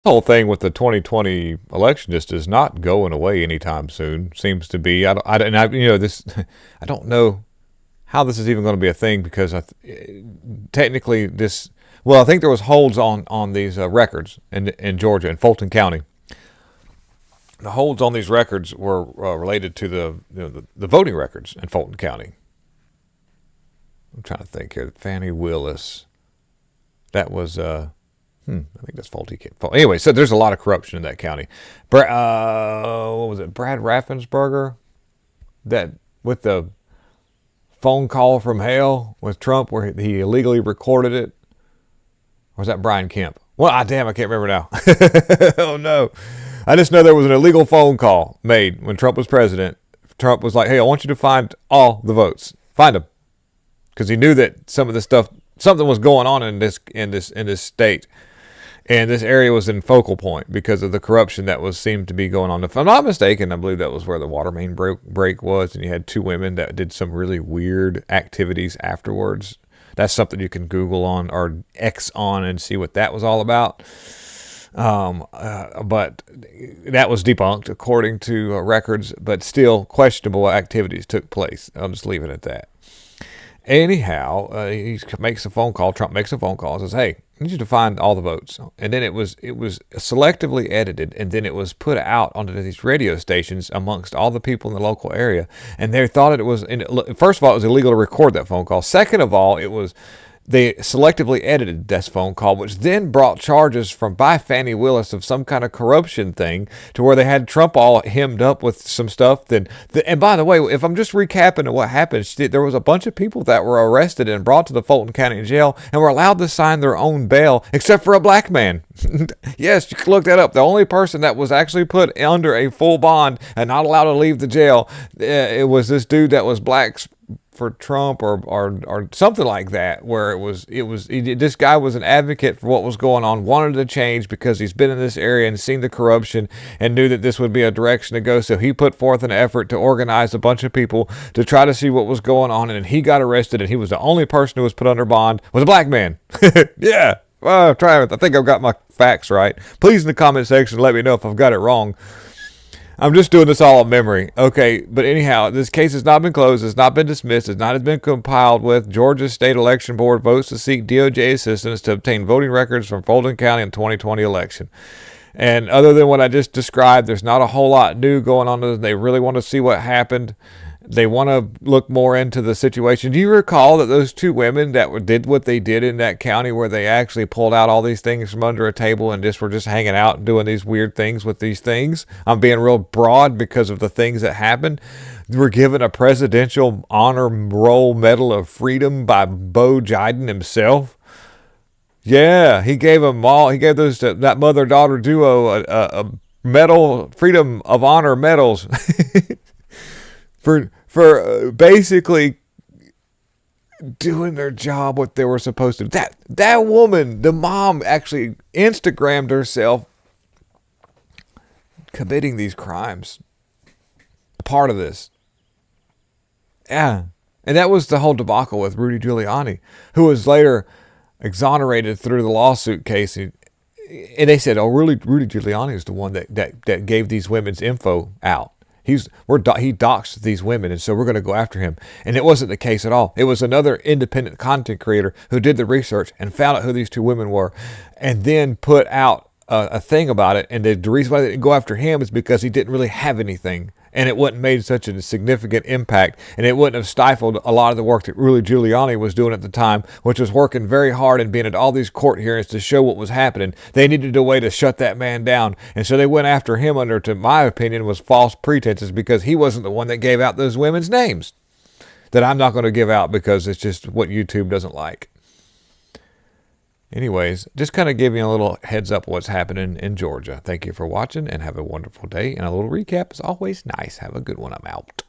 The whole thing with the 2020 election just is not going away anytime soon. Seems to be. This. I don't know how this is even going to be a thing because technically this. Well, I think there was holds on these records in Georgia in Fulton County. The holds on these records were related to the voting records in Fulton County. I'm trying to think here. Fannie Willis. That was. I think that's faulty. Anyway, so there's a lot of corruption in that county. What was it? Brad Raffensperger, that with the phone call from hell with Trump where he illegally recorded it. Or was that Brian Kemp? Well, damn, I can't remember now. Oh no, I just know there was an illegal phone call made when Trump was president. Trump was like, "Hey, I want you to find all the votes. Find them," because he knew that some of this stuff, something was going on in this state. And this area was in focal point because of the corruption that seemed to be going on. If I'm not mistaken, I believe that was where the water main break was, and you had two women that did some really weird activities afterwards. That's something you can Google on or X on and see what that was all about. But that was debunked according to records, but still questionable activities took place. I'll just leave it at that. Anyhow, he makes a phone call. Trump makes a phone call and says, "Hey, I need you to find all the votes." And then it was selectively edited, and then it was put out onto these radio stations amongst all the people in the local area. And they thought it was, first of all, it was illegal to record that phone call. Second of all, they selectively edited this phone call, which then brought charges by Fannie Willis of some kind of corruption thing to where they had Trump all hemmed up with some stuff. And by the way, if I'm just recapping what happened, there was a bunch of people that were arrested and brought to the Fulton County Jail and were allowed to sign their own bail, except for a black man. Yes, you can look that up. The only person that was actually put under a full bond and not allowed to leave the jail, it was this dude that was black for Trump or something like that, where this guy was an advocate for what was going on, wanted to change because he's been in this area and seen the corruption and knew that this would be a direction to go. So he put forth an effort to organize a bunch of people to try to see what was going on, and he got arrested, and he was the only person who was put under bond, was a black man. Yeah. Well, I think I've got my facts right. Please in the comment section let me know if I've got it wrong. I'm just doing this all on memory. Okay, but anyhow, this case has not been closed. It's not been dismissed. It's not been compiled with. Georgia State Election Board votes to seek DOJ assistance to obtain voting records from Fulton County in 2020 election. And other than what I just described, there's not a whole lot new going on. They really want to see what happened. They want to look more into the situation. Do you recall that those two women that did what they did in that county, where they actually pulled out all these things from under a table and were just hanging out and doing these weird things with these things? I'm being real broad because of the things that happened. They were given a Presidential Honor Roll Medal of Freedom by Bo Biden himself. Yeah, he gave them all. He gave that mother-daughter duo a medal, Freedom of Honor medals. For basically doing their job, what they were supposed to do. That woman, the mom, actually Instagrammed herself committing these crimes. Part of this. Yeah. And that was the whole debacle with Rudy Giuliani, who was later exonerated through the lawsuit case. And they said, "Oh, really? Rudy Giuliani is the one that gave these women's info out. He doxed these women, and so we're going to go after him." And it wasn't the case at all. It was another independent content creator who did the research and found out who these two women were, and then put out a thing about it. And the reason why they didn't go after him is because he didn't really have anything, and it wouldn't made such a significant impact, and it wouldn't have stifled a lot of the work that Rudy Giuliani was doing at the time, which was working very hard and being at all these court hearings to show what was happening. They needed a way to shut that man down, and so they went after him under, to my opinion, was false pretenses, because he wasn't the one that gave out those women's names that I'm not going to give out because it's just what YouTube doesn't like. Anyways, just kind of giving you a little heads up what's happening in Georgia. Thank you for watching, and have a wonderful day. And a little recap is always nice. Have a good one. I'm out.